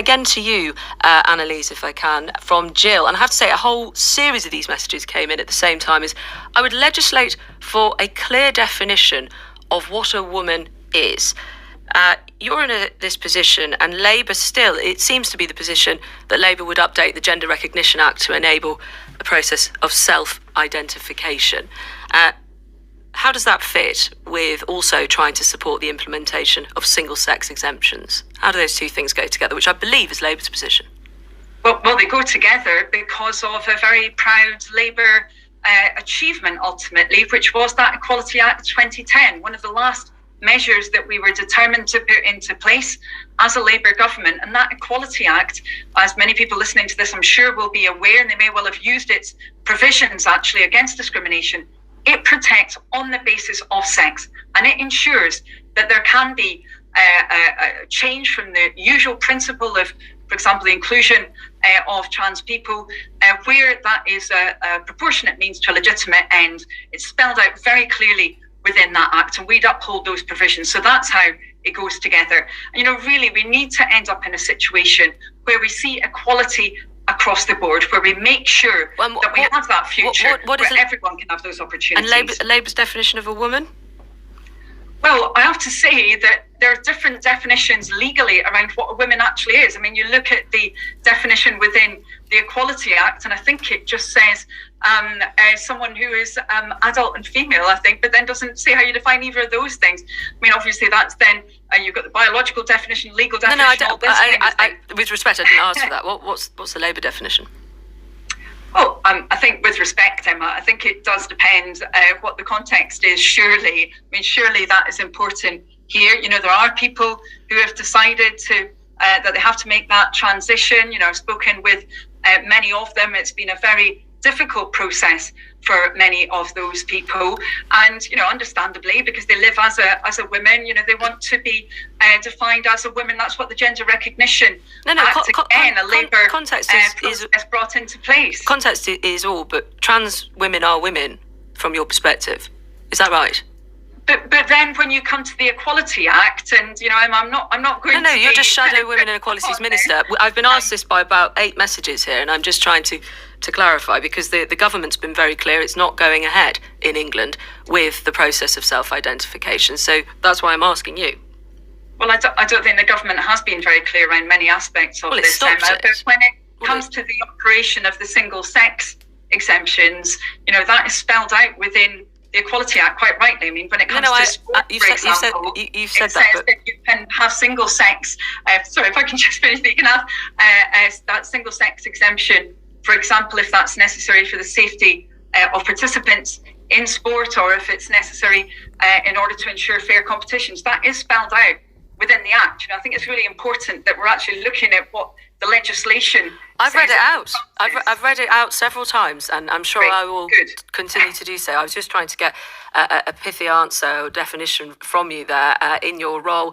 again to you, Anneliese, if I can, from Jill. And I have to say, a whole series of these messages came in at the same time. Is I would legislate for a clear definition of what a woman is. You're in this position, and Labour still, it seems to be the position that Labour would update the Gender Recognition Act to enable the process of self-identification. How does that fit with also trying to support the implementation of single-sex exemptions? How do those two things go together, which I believe is Labour's position? Well, they go together because of a very proud Labour achievement, ultimately, which was that Equality Act 2010, one of the last measures that we were determined to put into place as a Labour government. And that Equality Act, as many people listening to this I'm sure will be aware, and they may well have used its provisions actually against discrimination, it protects on the basis of sex, and it ensures that there can be a change from the usual principle of, for example, the inclusion of trans people, where that is a proportionate means to a legitimate end. It's spelled out very clearly within that act, and we'd uphold those provisions. So that's how it goes together. And, really, we need to end up in a situation where we see equality across the board, where we make sure that we have that future where everyone can have those opportunities. And Labour's definition of a woman? Well, I have to say that there are different definitions legally around what a woman actually is. I mean, you look at the definition within the Equality Act, and I think it just says someone who is adult and female, I think, but then doesn't say how you define either of those things. I mean, obviously, that's then you've got the biological definition, legal definition. With respect, I didn't ask for that. What's the Labour definition? Well, I think with respect, Emma, I think it does depend what the context is, surely. I mean, surely that is important here. There are people who have decided that they have to make that transition. I've spoken with many of them. It's been a very difficult process for many of those people, and understandably, because they live as a woman, they want to be defined as a woman. That's what the Gender Recognition Act, again, a Labour process brought into place. Context is all, but trans women are women from your perspective. Is that right? But then when you come to the Equality Act, and I'm not going to. No, you're just Shadow Women and Equalities Minister. I've been asked this by about 8 messages here, and I'm just trying to clarify, because the government's been very clear it's not going ahead in England with the process of self-identification. So that's why I'm asking you. Well, I don't think the government has been very clear around many aspects of this, Emma. But when it comes to the operation of the single-sex exemptions, that is spelled out within the Equality Act quite rightly. I mean, when it comes to sport, for example, you've said it says that you can have single-sex. Sorry, if I can just finish, that you can have that single-sex exemption, for example, if that's necessary for the safety of participants in sport, or if it's necessary in order to ensure fair competitions. That is spelled out within the Act. I think it's really important that we're actually looking at what the legislation. I've read it out. I've read it out several times, and I'm sure I will continue to do so. I was just trying to get a pithy answer or definition from you there in your role